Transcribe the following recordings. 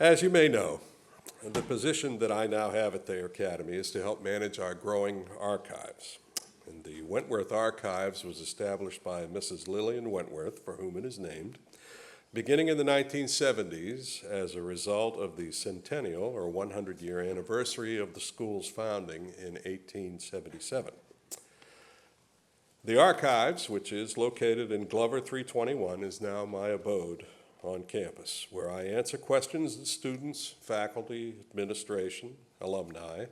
As you may know, the position that I now have at Thayer Academy is to help manage our growing archives. And the Wentworth Archives was established by Mrs. Lillian Wentworth, for whom it is named, beginning in the 1970s as a result of the centennial or 100-year anniversary of the school's founding in 1877. The Archives, which is located in Glover 321, is now my abode on campus, where I answer questions that students, faculty, administration, alumni,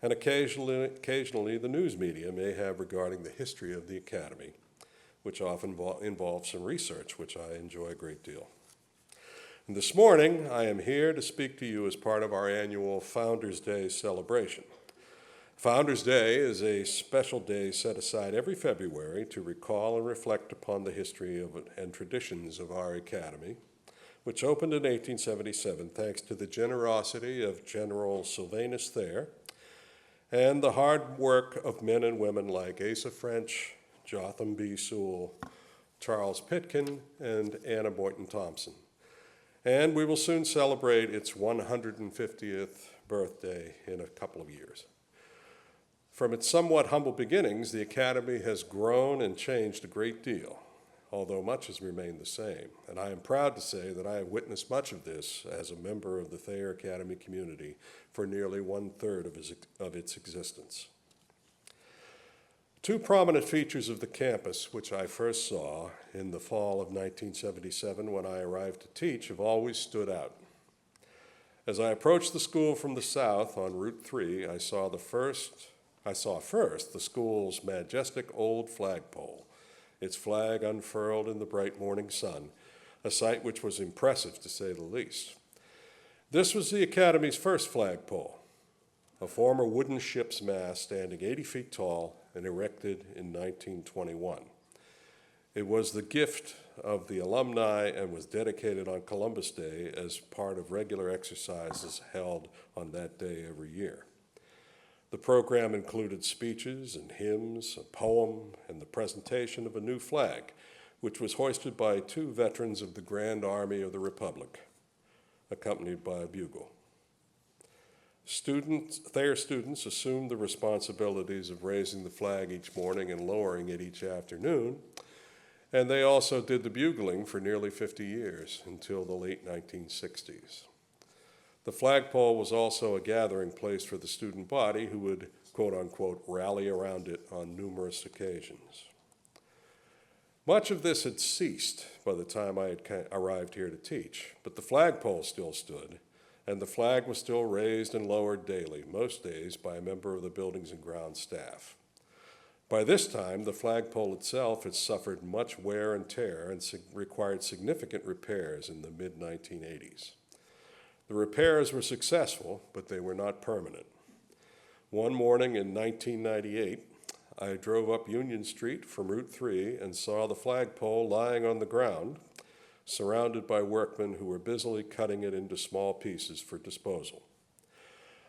and occasionally the news media may have regarding the history of the Academy, which often involves some research, which I enjoy a great deal. And this morning, I am here to speak to you as part of our annual Founders Day celebration. Founders Day is a special day set aside every February to recall and reflect upon the history and traditions of our Academy, which opened in 1877 thanks to the generosity of General Sylvanus Thayer and the hard work of men and women like Asa French, Jotham B. Sewell, Charles Pitkin, and Anna Boynton Thompson. And we will soon celebrate its 150th birthday in a couple of years. From its somewhat humble beginnings, the Academy has grown and changed a great deal, although much has remained the same. And I am proud to say that I have witnessed much of this as a member of the Thayer Academy community for nearly 1/3 of its existence. Two prominent features of the campus, which I first saw in the fall of 1977 when I arrived to teach, have always stood out. As I approached the school from the south on Route 3, I saw first the school's majestic old flagpole, its flag unfurled in the bright morning sun, a sight which was impressive to say the least. This was the Academy's first flagpole, a former wooden ship's mast standing 80 feet tall and erected in 1921. It was the gift of the alumni and was dedicated on Columbus Day as part of regular exercises held on that day every year. The program included speeches and hymns, a poem, and the presentation of a new flag, which was hoisted by 2 veterans of the Grand Army of the Republic, accompanied by a bugle. Thayer students assumed the responsibilities of raising the flag each morning and lowering it each afternoon, and they also did the bugling for nearly 50 years until the late 1960s. The flagpole was also a gathering place for the student body who would, quote unquote, rally around it on numerous occasions. Much of this had ceased by the time I had arrived here to teach, but the flagpole still stood, and the flag was still raised and lowered daily, most days by a member of the Buildings and Grounds staff. By this time, the flagpole itself had suffered much wear and tear and required significant repairs in the mid-1980s. The repairs were successful, but they were not permanent. One morning in 1998, I drove up Union Street from Route 3 and saw the flagpole lying on the ground, surrounded by workmen who were busily cutting it into small pieces for disposal.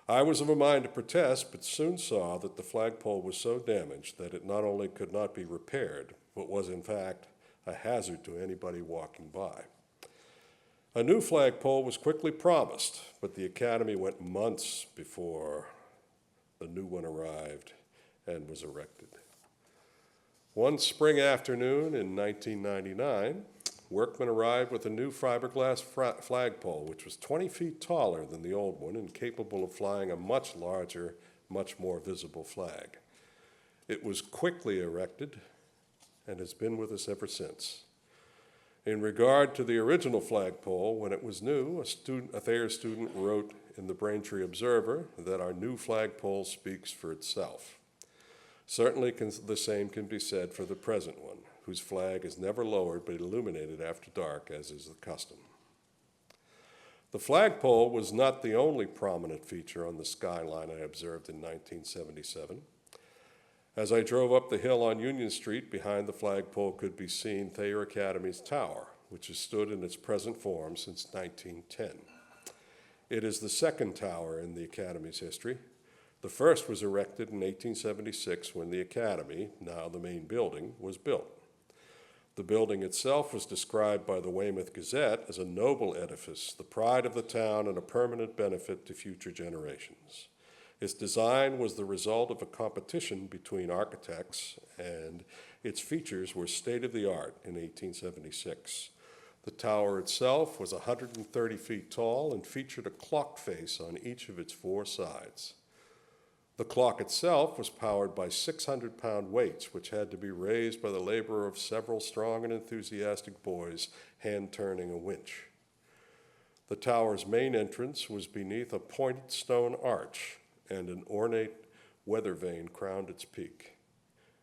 I was of a mind to protest, but soon saw that the flagpole was so damaged that it not only could not be repaired, but was in fact a hazard to anybody walking by. A new flagpole was quickly promised, but the Academy went months before the new one arrived and was erected. One spring afternoon in 1999, workmen arrived with a new fiberglass flagpole, which was 20 feet taller than the old one and capable of flying a much larger, much more visible flag. It was quickly erected and has been with us ever since. In regard to the original flagpole, when it was new, a Thayer student wrote in the Braintree Observer that our new flagpole speaks for itself. Certainly the same can be said for the present one, whose flag is never lowered but illuminated after dark, as is the custom. The flagpole was not the only prominent feature on the skyline I observed in 1977. As I drove up the hill on Union Street, behind the flagpole could be seen Thayer Academy's tower, which has stood in its present form since 1910. It is the second tower in the Academy's history. The first was erected in 1876 when the Academy, now the main building, was built. The building itself was described by the Weymouth Gazette as a noble edifice, the pride of the town and a permanent benefit to future generations. Its design was the result of a competition between architects, and its features were state-of-the-art in 1876. The tower itself was 130 feet tall and featured a clock face on each of its 4 sides. The clock itself was powered by 600-pound weights, which had to be raised by the labor of several strong and enthusiastic boys hand-turning a winch. The tower's main entrance was beneath a pointed stone arch, and an ornate weather vane crowned its peak.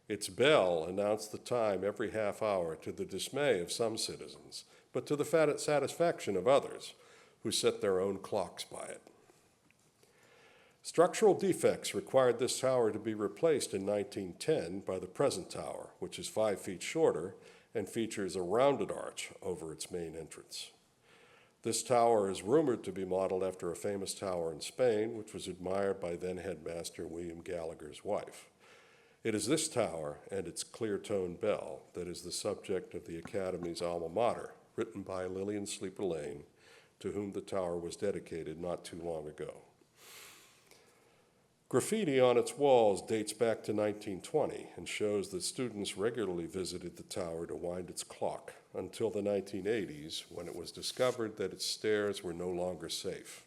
Its bell announced the time every half hour, to the dismay of some citizens, but to the satisfaction of others, who set their own clocks by it. Structural defects required this tower to be replaced in 1910 by the present tower, which is 5 feet shorter and features a rounded arch over its main entrance. This tower is rumored to be modeled after a famous tower in Spain, which was admired by then-headmaster William Gallagher's wife. It is this tower and its clear-toned bell that is the subject of the Academy's alma mater, written by Lillian Sleeper Lane, to whom the tower was dedicated not too long ago. Graffiti on its walls dates back to 1920 and shows that students regularly visited the tower to wind its clock until the 1980s, when it was discovered that its stairs were no longer safe.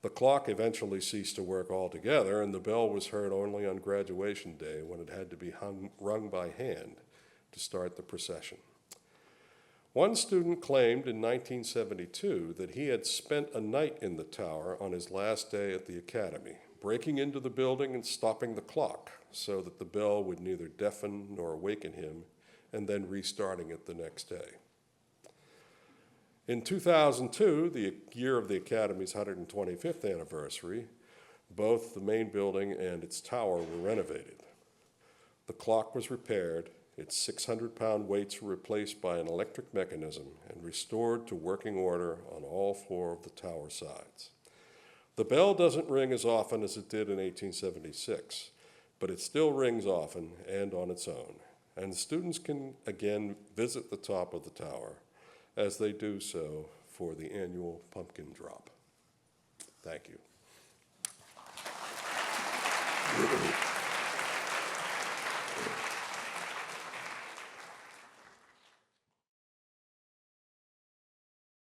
The clock eventually ceased to work altogether, and the bell was heard only on graduation day, when it had to be rung by hand to start the procession. One student claimed in 1972 that he had spent a night in the tower on his last day at the Academy, breaking into the building and stopping the clock so that the bell would neither deafen nor awaken him, and then restarting it the next day. In 2002, the year of the Academy's 125th anniversary, both the main building and its tower were renovated. The clock was repaired, its 600-pound weights were replaced by an electric mechanism and restored to working order on all 4 of the tower sides. The bell doesn't ring as often as it did in 1876, but it still rings often and on its own, and students can again visit the top of the tower as they do so for the annual pumpkin drop. Thank you.